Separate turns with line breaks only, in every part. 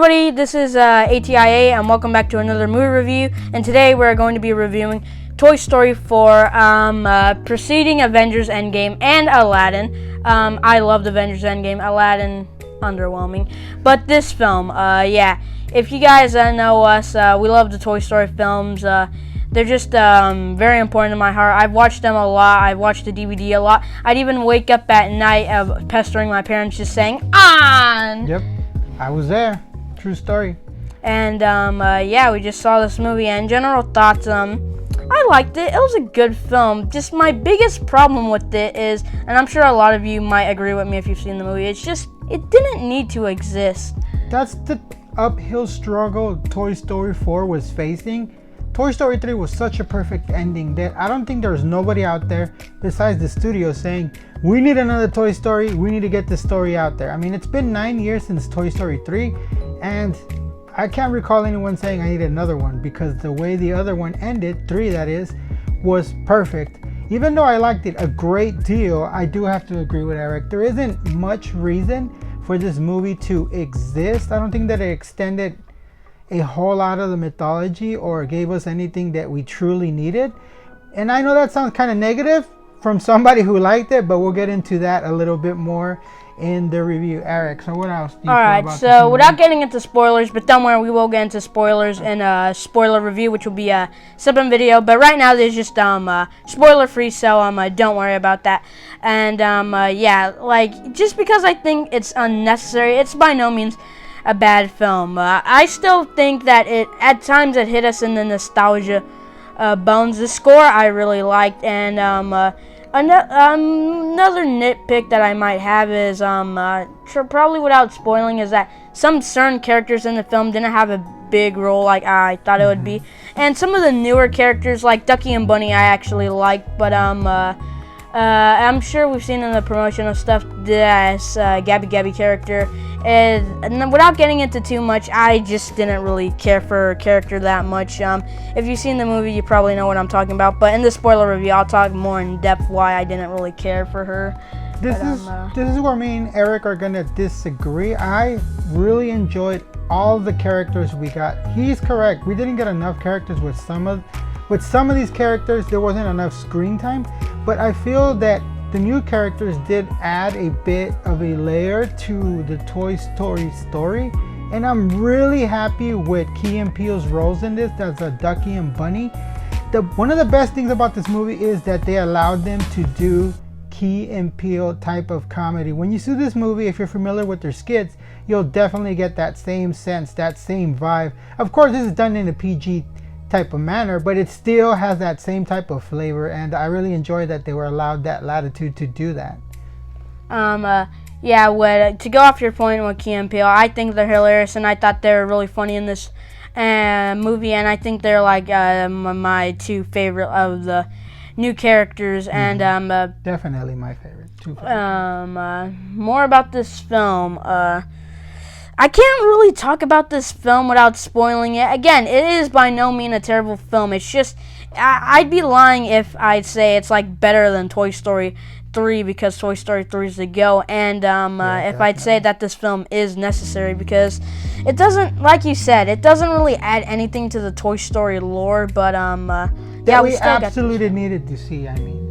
everybody, this is ATIA and welcome back to another movie review, and today we're going to be reviewing Toy Story 4, preceding Avengers Endgame and Aladdin. I loved Avengers Endgame, Aladdin underwhelming, but this film, if you guys know us, we love the Toy Story films. They're just very important to my heart. I've watched them a lot. I've watched the DVD a lot. I'd even wake up at night pestering my parents just saying, "On!"
Yep, I was there. True story.
And we just saw this movie, and general thoughts, I liked it. It was a good film. Just my biggest problem with it is, and I'm sure a lot of you might agree with me if you've seen the movie, it's just, it didn't need to exist.
That's the uphill struggle Toy Story 4 was facing. Toy Story 3 was such a perfect ending that I don't think there's nobody out there besides the studio saying, we need another Toy Story, we need to get this story out there. I mean, it's been 9 years since Toy Story 3, and I can't recall anyone saying I need another one, because the way the other one ended, 3 that is, was perfect. Even though I liked it a great deal, I do have to agree with Eric. There isn't much reason for this movie to exist. I don't think that it extended a whole lot of the mythology or gave us anything that we truly needed. And I know that sounds kind of negative from somebody who liked it, but we'll get into that a little bit more in the review. Eric, so what else do you feel about this movie?
Alright, so without getting into spoilers, but don't worry, we will get into spoilers in a spoiler review, which will be a separate video. But right now, there's just spoiler free, so don't worry about that. And just because I think it's unnecessary, it's by no means a bad film. I still think that at times it hit us in the nostalgia bones. The score I really liked, and another nitpick that I might have is probably without spoiling, is that some certain characters in the film didn't have a big role like I thought it would be, and some of the newer characters like Ducky and Bunny I actually liked, but I'm sure we've seen in the promotional stuff this Gabby character, and without getting into too much, I just didn't really care for her character that much. If you've seen the movie, you probably know what I'm talking about, but in the spoiler review, I'll talk more in depth why I didn't really care for her.
This is where me and Eric are gonna disagree. I really enjoyed all the characters we got. He's correct. We didn't get enough characters with some of these characters. There wasn't enough screen time. But I feel that the new characters did add a bit of a layer to the Toy Story story. And I'm really happy with Key and Peele's roles in this. That's Ducky and Bunny. One of the best things about this movie is that they allowed them to do Key and Peele type of comedy. When you see this movie, if you're familiar with their skits, you'll definitely get that same sense, that same vibe. Of course, this is done in a PG type of manner, but it still has that same type of flavor, and I really enjoy that they were allowed that latitude to do that.
To go off your point with Key and Peele, I think they're hilarious, and I thought they were really funny in this movie, and I think they're like my two favorite of the new characters, and
definitely my favorite.
More about this film. I can't really talk about this film without spoiling it. Again, it is by no means a terrible film. It's just, I'd be lying if I'd say it's like better than Toy Story 3, because Toy Story 3 is the go. And if I'd say that this film is necessary, because it doesn't, like you said, it doesn't really add anything to the Toy Story lore. But
we absolutely needed to see. I mean.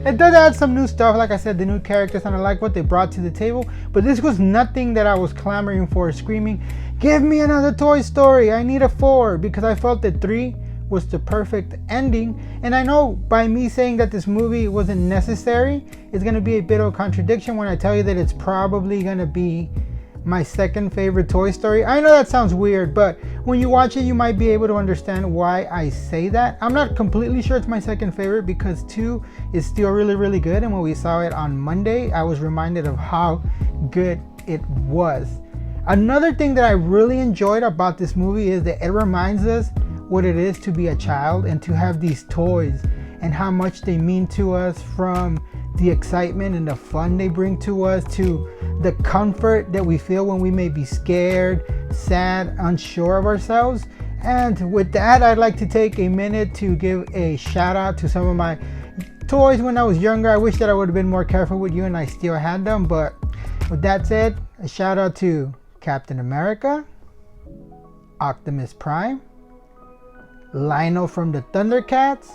It does add some new stuff, like I said, the new characters, and I like what they brought to the table, but this was nothing that I was clamoring for, screaming, give me another Toy Story, I need a 4, because I felt that 3 was the perfect ending. And I know by me saying that this movie wasn't necessary, it's going to be a bit of a contradiction when I tell you that it's probably going to be my second favorite Toy Story. I know that sounds weird, but when you watch it, you might be able to understand why I say that. I'm not completely sure it's my second favorite, because 2 is still really, really good. And when we saw it on Monday, I was reminded of how good it was. Another thing that I really enjoyed about this movie is that it reminds us what it is to be a child and to have these toys, and how much they mean to us, from the excitement and the fun they bring to us, to the comfort that we feel when we may be scared, sad, unsure of ourselves. And with that, I'd like to take a minute to give a shout out to some of my toys when I was younger. I wish that I would have been more careful with you and I still had them, but with that said, a shout out to Captain America, Optimus Prime, Lionel from the Thundercats,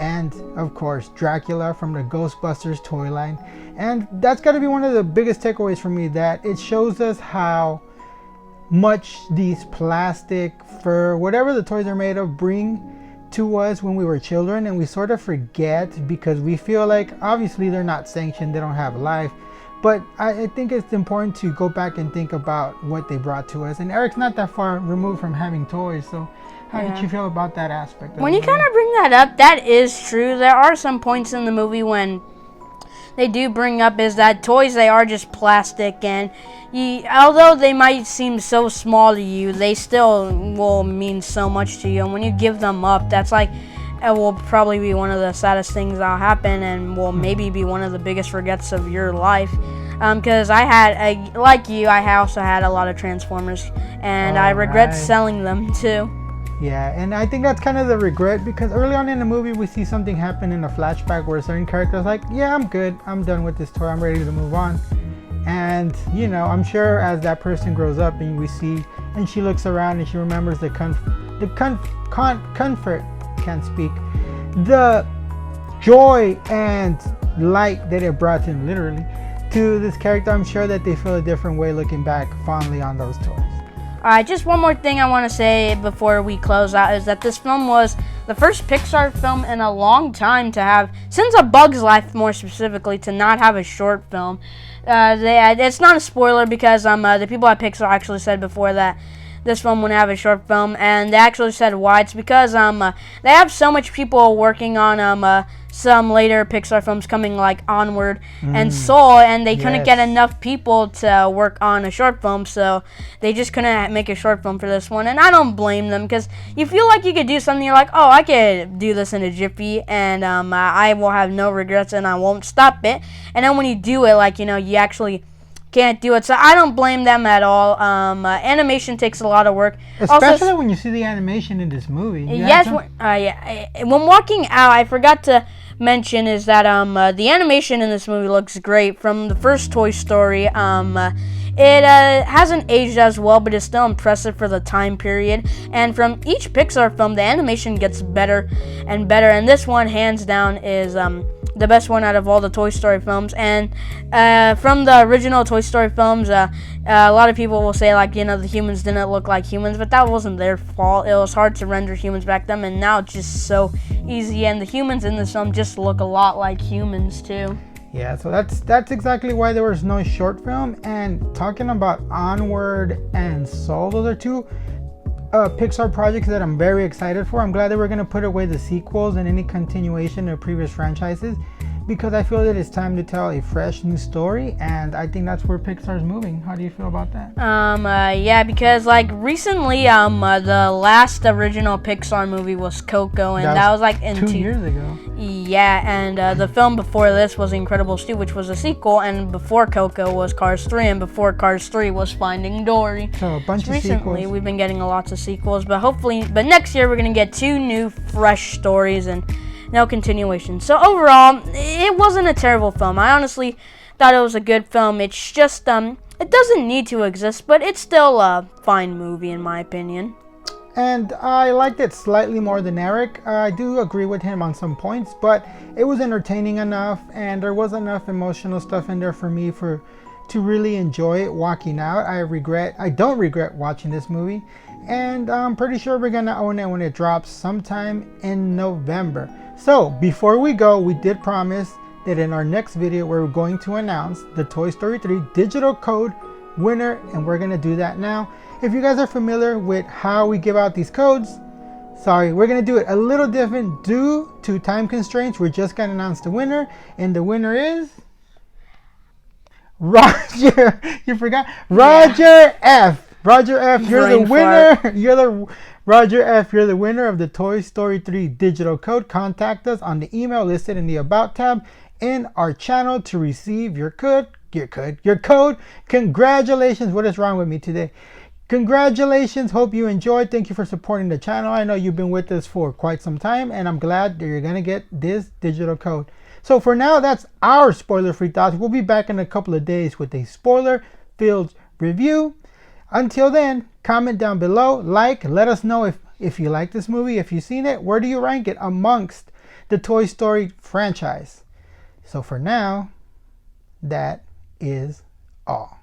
and of course Dracula from the Ghostbusters toy line. And that's got to be one of the biggest takeaways for me, that it shows us how much these plastic, fur, whatever the toys are made of, bring to us when we were children, and we sort of forget because we feel like obviously they're not sanctioned, they don't have life. But I think it's important to go back and think about what they brought to us. And Eric's not that far removed from having toys, so how did you feel about that aspect?
When you kind of bring that up, that is true. There are some points in the movie when they do bring up is that toys, they are just plastic, and although they might seem so small to you, they still will mean so much to you. And when you give them up, that's like, it will probably be one of the saddest things that'll happen, and will maybe be one of the biggest regrets of your life. Because I had, like you, I also had a lot of Transformers, and I regret selling them too.
Yeah, and I think that's kind of the regret, because early on in the movie we see something happen in a flashback where a certain character is like, yeah, I'm good, I'm done with this toy, I'm ready to move on. And you know, I'm sure as that person grows up and we see, and she looks around and she remembers the joy and light that it brought him, literally, to this character. I'm sure that they feel a different way looking back fondly on those toys.
Alright, just one more thing I want to say before we close out is that this film was the first Pixar film in a long time to have, since A Bug's Life more specifically, to not have a short film. It's not a spoiler because the people at Pixar actually said before that this film wouldn't have a short film, and they actually said why. It's because they have so much people working on some later Pixar films coming, like Onward and Soul, and they couldn't get enough people to work on a short film, so they just couldn't make a short film for this one. And I don't blame them, because you feel like you could do something, you're like, oh, I could do this in a jiffy, and I will have no regrets, and I won't stop it. And then when you do it, like, you know, you actually can't do it. So I don't blame them at all. Animation takes a lot of work,
especially also, when you see the animation in this movie.
Yes, when walking out, I forgot to mention is that the animation in this movie looks great. From the first Toy Story, it hasn't aged as well, but it's still impressive for the time period. And from each Pixar film, the animation gets better and better. And this one, hands down, is the best one out of all the Toy Story films. And from the original Toy Story films, a lot of people will say, like, you know, the humans didn't look like humans, but that wasn't their fault. It was hard to render humans back then, and now it's just so easy. And the humans in this film just look a lot like humans too.
Yeah, so that's exactly why there was no short film. And talking about Onward and Soul, those are two Pixar projects that I'm very excited for. I'm glad that we're going to put away the sequels and any continuation of previous franchises, because I feel that it's time to tell a fresh new story, and I think that's where Pixar's moving. How do you feel about that?
Yeah, because like recently, the last original Pixar movie was Coco, and that was like in
2 years ago.
Yeah, and the film before this was Incredibles 2, which was a sequel, and before Coco was Cars 3, and before Cars 3 was Finding Dory.
So a bunch of
recently,
sequels.
We've been getting lots of sequels, but next year we're gonna get 2 new, fresh stories and no continuation. So overall, it wasn't a terrible film. I honestly thought it was a good film. It's just it doesn't need to exist, but it's still a fine movie in my opinion.
And I liked it slightly more than Eric. I do agree with him on some points, but it was entertaining enough, and there was enough emotional stuff in there for me to really enjoy it walking out. I don't regret watching this movie, and I'm pretty sure we're gonna own it when it drops sometime in November. So before we go, we did promise that in our next video we're going to announce the Toy Story 3 digital code winner, and we're gonna do that now. If you guys are familiar with how we give out these codes, sorry, we're gonna do it a little different due to time constraints. We're just gonna announce the winner, and the winner is Roger. You forgot? Roger F. Roger F, you're the winner. Roger F, you're the winner of the Toy Story 3 digital code. Contact us on the email listed in the About tab in our channel to receive your code. Congratulations. What is wrong with me today? Congratulations. Hope you enjoyed. Thank you for supporting the channel. I know you've been with us for quite some time, and I'm glad that you're going to get this digital code. So for now, that's our spoiler-free thoughts. We'll be back in a couple of days with a spoiler-filled review. Until then, comment down below, let us know if you like this movie, if you've seen it, where do you rank it amongst the Toy Story franchise. So for now, that is all.